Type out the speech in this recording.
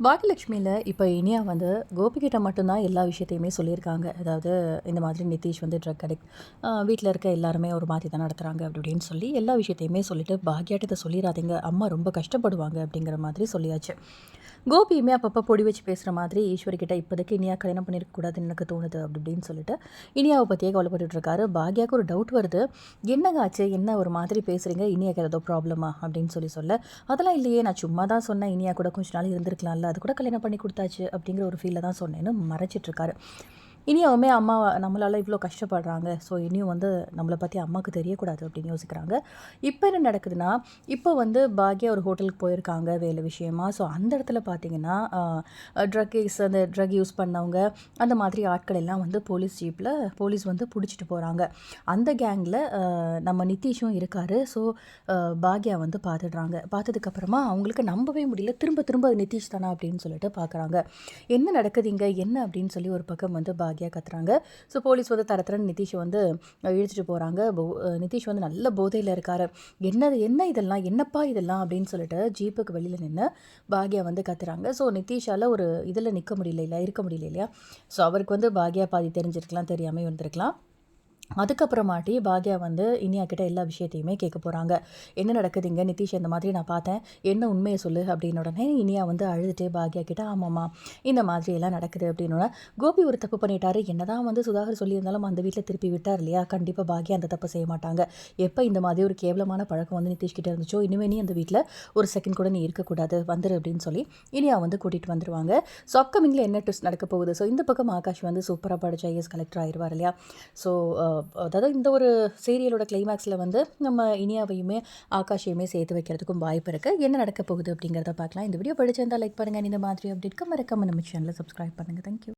பாக்கியலட்சுமியில் இப்போ இனியா வந்து கோபிகிட்ட மட்டும்தான் எல்லா விஷயத்தையுமே சொல்லியிருக்காங்க. அதாவது இந்த மாதிரி நிதிஷ் வந்து ட்ரக் அடிக்ட், வீட்டில் இருக்க எல்லாருமே ஒரு மாதிரி தான் நடத்துகிறாங்க அப்படி இப்படின்னு சொல்லி எல்லா விஷயத்தையுமே சொல்லிட்டு பாக்யாட்ட இதை சொல்லிடாதீங்க, அம்மா ரொம்ப கஷ்டப்படுவாங்க அப்படிங்கிற மாதிரி சொல்லியாச்சு. கோபியுமே அப்பப்போ பொடி வச்சு பேசுகிற மாதிரி ஈஸ்வரிக்கிட்ட இப்போதைக்கு இனியா கல்யாணம் பண்ணியிருக்கக்கூடாதுன்னு எனக்கு தோணுது அப்படி இப்படின்னு சொல்லிட்டு இனியாவை பற்றியே கவலைப்பட்டுட்டு இருக்காரு. பாக்யாவுக்கு ஒரு டவுட் வருது, என்னங்க ஆச்சு, என்ன ஒரு மாதிரி பேசுகிறீங்க, இனியாக்கு ஏதோ ப்ராப்ளமா அப்படின்னு சொல்ல அதெல்லாம் இல்லையே, நான் சும்மா தான் சொன்னேன், இனியா கூட கொஞ்ச நாள் இருந்திருக்கலாம்ல, அது கூட கல்யாணம் பண்ணி கொடுத்தாச்சு அப்படிங்கிற ஒரு ஃபீலில் தான் சொன்னேன்னு மறைச்சிட்ருக்காரு. இனியாவுமே அம்மா நம்மளால் இவ்வளோ கஷ்டப்படுறாங்க, ஸோ இனியும் வந்து நம்மளை பற்றி அம்மாவுக்கு தெரியக்கூடாது அப்படின்னு யோசிக்கிறாங்க. இப்போ என்ன நடக்குதுன்னா, இப்போ வந்து பாக்யா ஒரு ஹோட்டலுக்கு போயிருக்காங்க வேலை விஷயமா. ஸோ அந்த இடத்துல பார்த்தீங்கன்னா ட்ரக் கேஸ், அந்த ட்ரக் யூஸ் பண்ணவங்க, அந்த மாதிரி ஆட்கள் எல்லாம் வந்து போலீஸ் வந்து பிடிச்சிட்டு போகிறாங்க. அந்த கேங்கில் நம்ம நிதிஷும் இருக்கார். ஸோ பாக்யா வந்து பார்த்துடுறாங்க. பார்த்ததுக்கப்புறமா அவங்களுக்கு நம்பவே முடியல, திரும்ப திரும்ப அது நிதிஷ் தானா அப்படின்னு சொல்லிட்டு பார்க்குறாங்க. என்ன நடக்குதுங்க என்ன அப்படின்னு சொல்லி ஒரு பக்கம் வந்து பாக்யா கத்துறாங்க. ஸோ போலீஸ் வந்து தரத்துறன்னு நிதிஷ் வந்து இழுத்துட்டு போகிறாங்க. நிதிஷ் வந்து நல்ல போதையில் இருக்கார். என்ன இதெல்லாம், என்னப்பா இதெல்லாம் அப்படின்னு சொல்லிட்டு ஜீப்புக்கு வெளியில் நின்று பாக்யா வந்து கத்துறாங்க. ஸோ நிதிஷால் ஒரு இதில் நிற்க முடியல, இல்லை இருக்க முடியல இல்லையா. ஸோ அவருக்கு வந்து பாக்யா பாதி தெரிஞ்சிருக்கலாம், தெரியாமல் இருந்திருக்கலாம். அதுக்கப்புறமாட்டி பாக்யா வந்து இனியா கிட்ட எல்லா விஷயத்தையுமே கேட்க போகிறாங்க. என்ன நடக்குதுங்க நிதிஷ், இந்த மாதிரி நான் பார்த்தேன், என்ன உண்மையை சொல்லு அப்படின்னு உடனே இனியா வந்து அழுதுகிட்டே பாக்யா கிட்ட, ஆமாம்மா இந்த மாதிரி எல்லாம் நடக்குது அப்படின்னோட, கோபி ஒரு தப்பு பண்ணிட்டாரு, என்னதான் வந்து சுதாகர் சொல்லியிருந்தாலும் அந்த வீட்டில் திருப்பி விட்டார் இல்லையா, கண்டிப்பாக பாக்யா அந்த தப்பு செய்ய மாட்டாங்க. எப்போ இந்த மாதிரி ஒரு கேவலமான பழக்கம் வந்து நிதிஷ் கிட்ட இருந்துச்சோ, இனிமே நீ அந்த வீட்டில் ஒரு செகண்ட் கூட நீ இருக்கக்கூடாது, வந்துரு அப்படின்னு சொல்லி இனியா வந்து கூட்டிகிட்டு வந்துடுவாங்க. ஸோ அப்கமிங்கில் என்ன ட்விஸ்ட் நடக்க போகுது. ஸோ இந்த பக்கம் ஆகாஷ் வந்து சூப்பராக படித்த ஐஏஎஸ் கலெக்டர் ஆயிடுவார் இல்லையா. ஸோ அதாவது இந்த ஒரு சீரியலோட கிளைமேக்ஸில் வந்து நம்ம இனியாவையுமே ஆகாஷையுமே சேர்த்து வைக்கிறதுக்கும் வாய்ப்பு இருக்குது. என்ன நடக்க போகுது அப்படிங்கிறத பார்க்கலாம். இந்த வீடியோ பிடிச்சிருந்தால் லைக் பண்ணுங்கள். இந்த மாதிரி அப்டேட்க்கு மறக்காம நம்ம சேனலை சப்ஸ்கிரைப் பண்ணுங்கள். தேங்க்யூ.